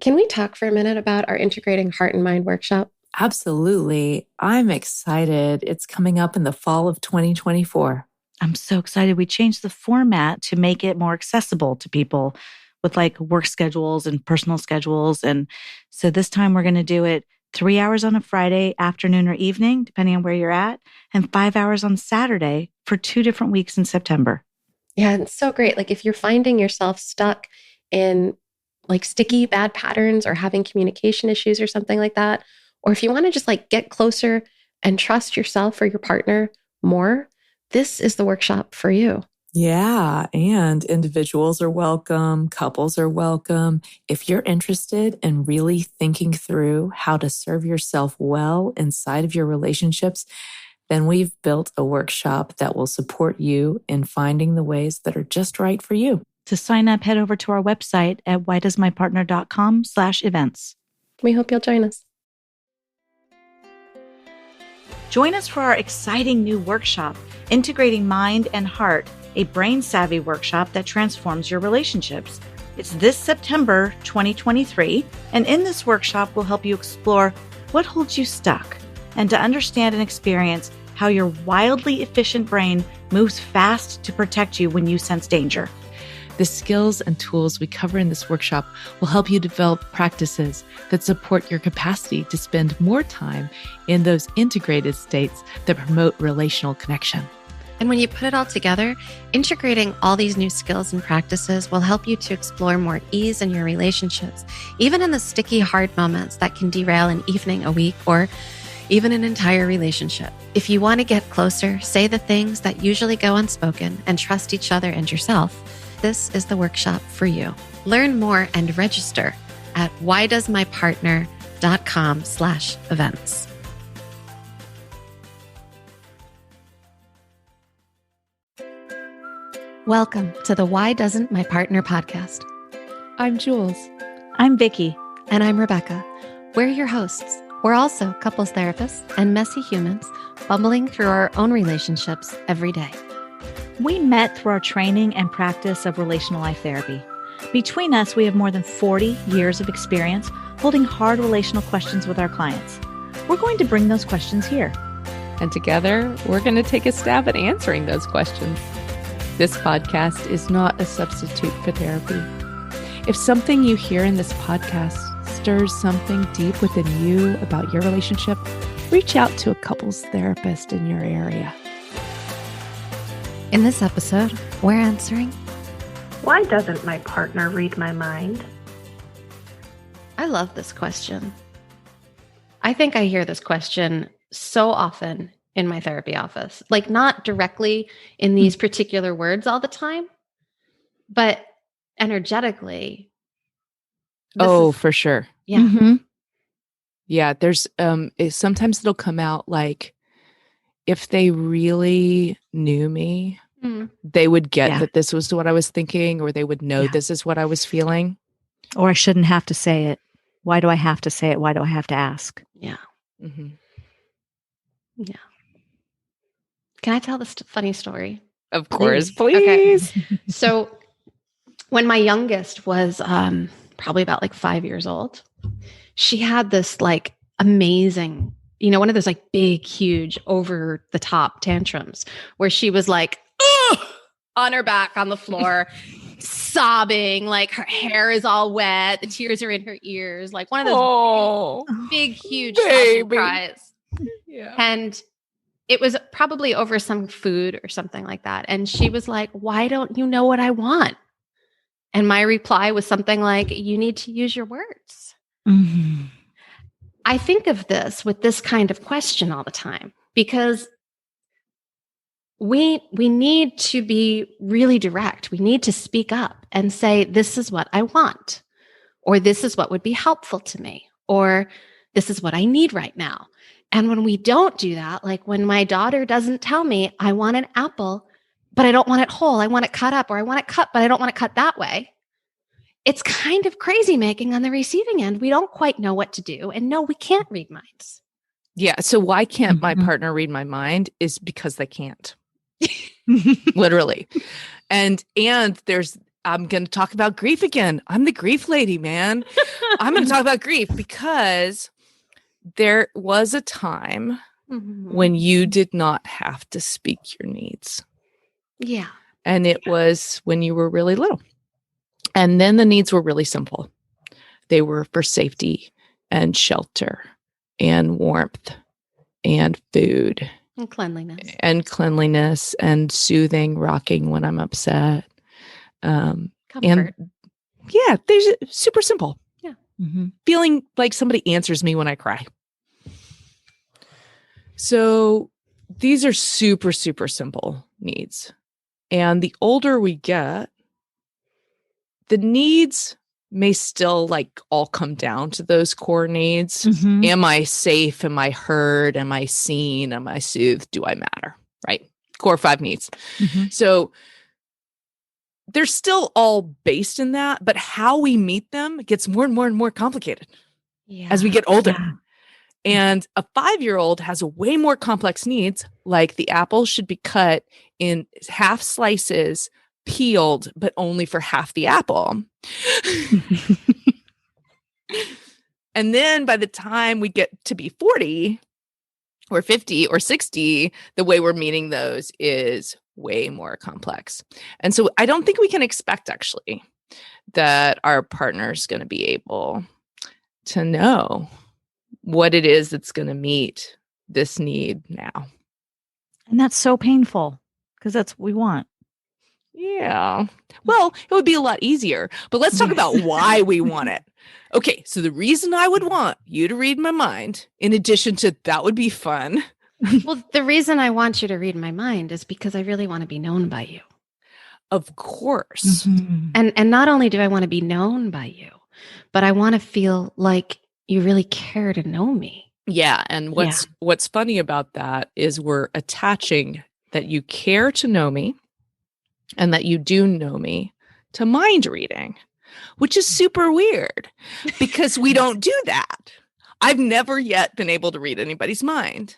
Can we talk for a minute about our Integrating Heart and Mind workshop? Absolutely. I'm excited. It's coming up in the fall of 2024. I'm so excited. We changed the format to make it more accessible to people with like work schedules and personal schedules. And so this time we're going to do it 3 hours on a Friday afternoon or evening, depending on where you're at, and 5 hours on Saturday for 2 different weeks in September. Yeah, it's so great. Like if you're finding yourself stuck in like sticky bad patterns or having communication issues or something like that, or if you want to just like get closer and trust yourself or your partner more, this is the workshop for you. Yeah, and individuals are welcome, couples are welcome. If you're interested in really thinking through how to serve yourself well inside of your relationships, then we've built a workshop that will support you in finding the ways that are just right for you. To sign up, head over to our website at whydoesmypartner.com/events. We hope you'll join us. Join us for our exciting new workshop, Integrating Mind and Heart, a brain-savvy workshop that transforms your relationships. It's this September 2023, and in this workshop, we'll help you explore what holds you stuck and to understand and experience how your wildly efficient brain moves fast to protect you when you sense danger. The skills and tools we cover in this workshop will help you develop practices that support your capacity to spend more time in those integrated states that promote relational connection. And when you put it all together, integrating all these new skills and practices will help you to explore more ease in your relationships, even in the sticky, hard moments that can derail an evening, a week, or even an entire relationship. If you want to get closer, say the things that usually go unspoken, and trust each other and yourself, this is the workshop for you. Learn more and register at whydoesmypartner.com/events. Welcome to the Why Doesn't My Partner podcast. I'm Jules. I'm Vicky. And I'm Rebecca. We're your hosts. We're also couples therapists and messy humans bumbling through our own relationships every day. We met through our training and practice of relational life therapy. Between us, we have more than 40 years of experience holding hard relational questions with our clients. We're going to bring those questions here. And together, we're going to take a stab at answering those questions. This podcast is not a substitute for therapy. If something you hear in this podcast stirs something deep within you about your relationship, reach out to a couples therapist in your area. In this episode, we're answering, why doesn't my partner read my mind? I love this question. I think I hear this question so often in my therapy office, like not directly in these particular words all the time, but energetically. For sure. Yeah. Mm-hmm. Yeah, there's sometimes it'll come out like if they really knew me, they would get that this was what I was thinking, or they would know this is what I was feeling. Or I shouldn't have to say it. Why do I have to say it? Why do I have to ask? Yeah. Mm-hmm. Yeah. Can I tell this funny story? Of course, please. Okay. So when my youngest was probably about like 5 years old, she had this like amazing, one of those like big, huge, over the top tantrums where she was like, on her back on the floor, sobbing, like her hair is all wet, the tears are in her ears, like one of those big, huge cries. Yeah. And it was probably over some food or something like that. And she was like, why don't you know what I want? And my reply was something like, you need to use your words. Mm-hmm. I think of this with this kind of question all the time because we need to be really direct. We need to speak up and say, this is what I want, or this is what would be helpful to me, or this is what I need right now. And when we don't do that, like when my daughter doesn't tell me, I want an apple, but I don't want it whole, I want it cut up, or I want it cut, but I don't want it cut that way. It's kind of crazy making on the receiving end. We don't quite know what to do. And no, we can't read minds. Yeah. So why can't my partner read my mind is because they can't. Literally. And there's I'm going to talk about grief again. I'm the grief lady, man. I'm going to talk about grief because there was a time when you did not have to speak your needs. Yeah. And it was when you were really little. And then the needs were really simple. They were for safety and shelter and warmth and food And cleanliness and soothing, rocking when I'm upset. Comfort. And yeah, they're super simple. Yeah. Feeling like somebody answers me when I cry. So these are super, super simple needs. And the older we get, the needs may still like all come down to those core needs. Am I safe? Am I heard? Am I seen? Am I soothed? Do I matter? Right? Core 5 needs. So they're still all based in that, but how we meet them gets more and more and more complicated as we get older. Yeah. And a 5-year-old has way more complex needs, like the apple should be cut in half slices, peeled, but only for half the apple. And then by the time we get to be 40 or 50 or 60, the way we're meeting those is way more complex. And so I don't think we can expect actually that our partner's going to be able to know what it is that's going to meet this need now. And that's so painful because that's what we want. Yeah. Well, it would be a lot easier, but let's talk about why we want it. Okay. So the reason I would want you to read my mind, in addition to that would be fun. Well, the reason I want you to read my mind is because I really want to be known by you. Of course. And not only do I want to be known by you, but I want to feel like you really care to know me. Yeah. And what's funny about that is we're attaching that you care to know me and that you do know me to mind reading, which is super weird because we don't do that. I've never yet been able to read anybody's mind.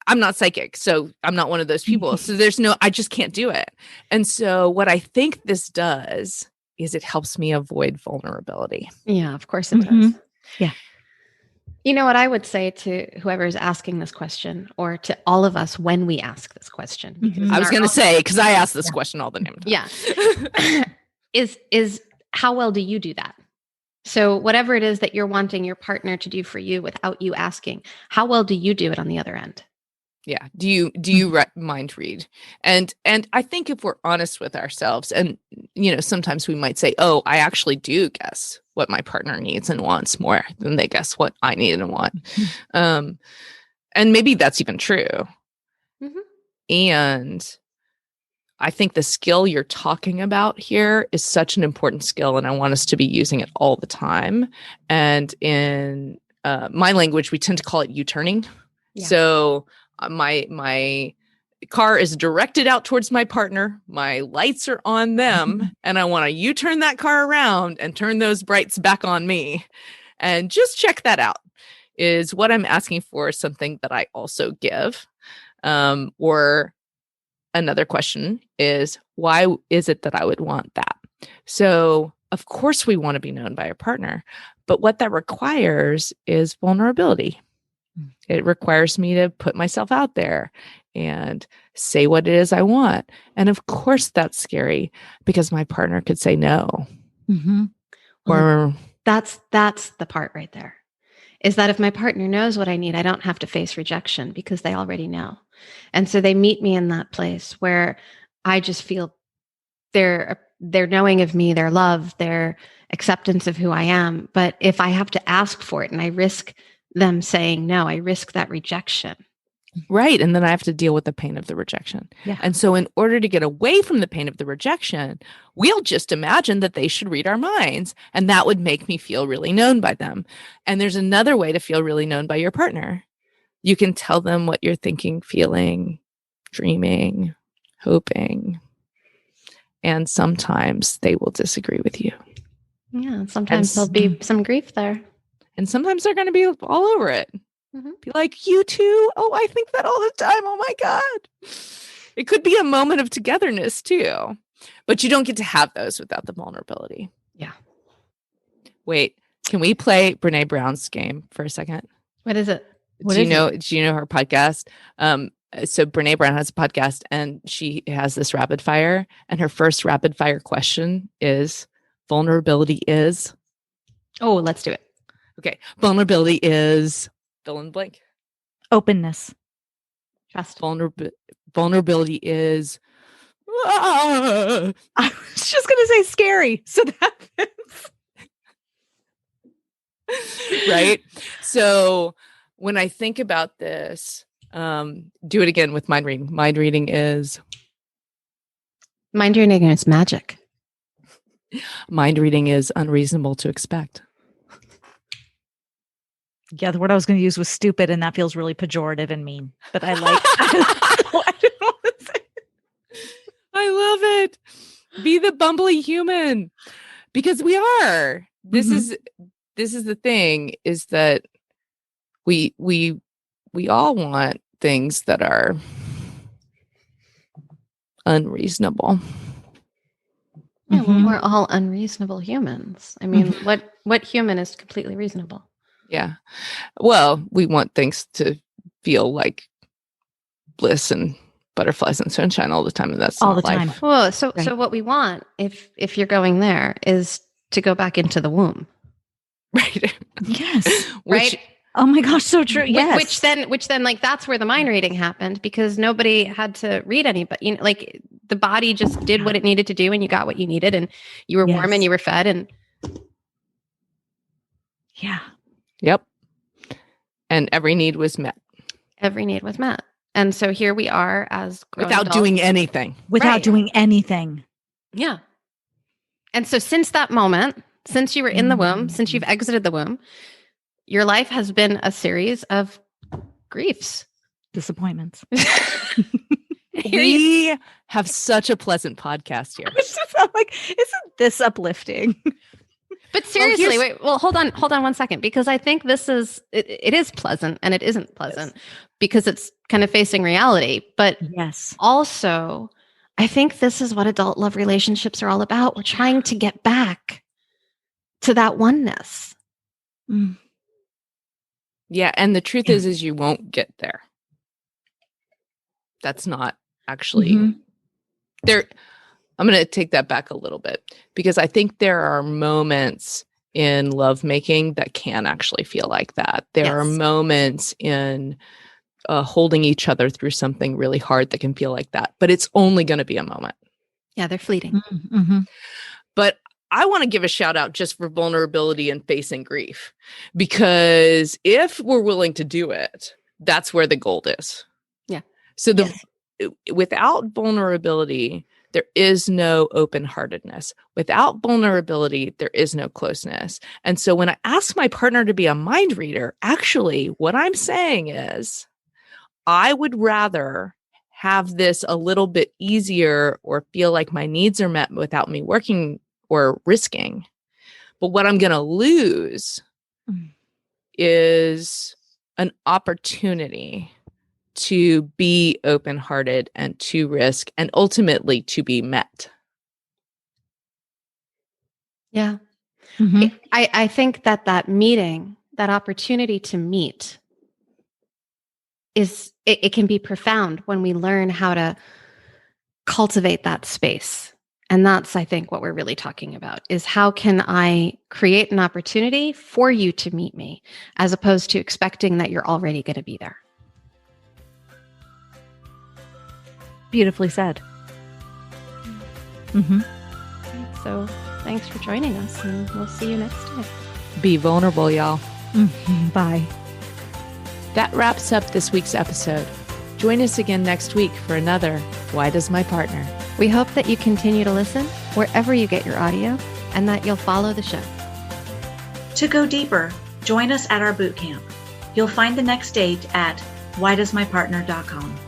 I'm not psychic, so I'm not one of those people. So I just can't do it. And so what I think this does is it helps me avoid vulnerability. Yeah, of course it does. Yeah. You know what I would say to whoever is asking this question, or to all of us when we ask this question? I was going to say, because I ask this question all the time. Yeah. is how well do you do that? So whatever it is that you're wanting your partner to do for you without you asking, how well do you do it on the other end? Yeah. Do you mind read? And I think if we're honest with ourselves, and sometimes we might say, "Oh, I actually do guess what my partner needs and wants more than they guess what I need and want," and maybe that's even true. And I think the skill you're talking about here is such an important skill, and I want us to be using it all the time. And in my language, we tend to call it U-turning. Yeah. So my car is directed out towards my partner. My lights are on them, and I want to U-turn that car around and turn those brights back on me. And just check that out. Is what I'm asking for something that I also give? Or another question is, why is it that I would want that? So, of course, we want to be known by a partner, but what that requires is vulnerability. It requires me to put myself out there and say what it is I want. And of course, that's scary because my partner could say no. Or that's the part right there, is that if my partner knows what I need, I don't have to face rejection because they already know. And so they meet me in that place where I just feel their knowing of me, their love, their acceptance of who I am. But if I have to ask for it and I risk them saying no, I risk that rejection. Right. And then I have to deal with the pain of the rejection. Yeah. And so in order to get away from the pain of the rejection, we'll just imagine that they should read our minds, and that would make me feel really known by them. And there's another way to feel really known by your partner. You can tell them what you're thinking, feeling, dreaming, hoping. And sometimes they will disagree with you. Yeah. Sometimes there'll be some grief there. And sometimes they're going to be all over it. Be like, you too? Oh, I think that all the time. Oh my God. It could be a moment of togetherness too. But you don't get to have those without the vulnerability. Yeah. Wait, can we play Brene Brown's game for a second? What is it? Do you know her podcast? So Brene Brown has a podcast and she has this rapid fire, and her first rapid fire question is vulnerability is. Oh, let's do it. Okay. Vulnerability is fill in the blank. Openness. Trust. Vulnerability is. I was just going to say scary. So that fits. Right. So when I think about this, do it again with mind reading. Mind reading is. Mind reading is magic. Mind reading is unreasonable to expect. Yeah, the word I was going to use was stupid, and that feels really pejorative and mean. But I like. I love it. Be the bumbly human, because we are. This is the thing, is that we all want things that are unreasonable. Yeah, well, we're all unreasonable humans. I mean, what human is completely reasonable? Yeah. Well, we want things to feel like bliss and butterflies and sunshine all the time, and that's all not the time. life. Well, so what we want, if you're going there, is to go back into the womb, Right? Yes. right? Oh my gosh, so true. Yes. Which then, like, that's where the mind reading happened, because nobody had to read anybody. You know, like, the body just did what it needed to do, and you got what you needed, and you were warm and you were fed, and yeah. Yep. And every need was met. Every need was met. And so here we are as grown without adults. doing anything. Without doing anything. Yeah. And so since that moment, since you were in the womb, since you've exited the womb, your life has been a series of griefs. Disappointments. We have such a pleasant podcast here. I'm like, isn't this uplifting? But seriously, hold on 1 second, because I think this is, it is pleasant and it isn't pleasant because it's kind of facing reality. But yes, also, I think this is what adult love relationships are all about. We're trying to get back to that oneness. Mm. Yeah. And the truth is you won't get there. That's not actually there. I'm going to take that back a little bit, because I think there are moments in lovemaking that can actually feel like that. There are moments in holding each other through something really hard that can feel like that, but it's only going to be a moment. Yeah, they're fleeting. Mm-hmm. But I want to give a shout out just for vulnerability and facing grief, because if we're willing to do it, that's where the gold is. Yeah. So without vulnerability, there is no open-heartedness. Without vulnerability, there is no closeness. And so when I ask my partner to be a mind reader, actually what I'm saying is I would rather have this a little bit easier or feel like my needs are met without me working or risking. But what I'm going to lose is an opportunity to be open-hearted and to risk and ultimately to be met. Yeah. Mm-hmm. I think that meeting, that opportunity to meet is, it can be profound when we learn how to cultivate that space. And that's, I think, what we're really talking about, is how can I create an opportunity for you to meet me, as opposed to expecting that you're already going to be there. Beautifully said. Mm-hmm. So thanks for joining us, and we'll see you next time. Be vulnerable, y'all. Mm-hmm. Bye. That wraps up this week's episode. Join us again next week for another Why Does My Partner? We hope that you continue to listen wherever you get your audio, and that you'll follow the show. To go deeper, join us at our bootcamp. You'll find the next date at whydoesmypartner.com.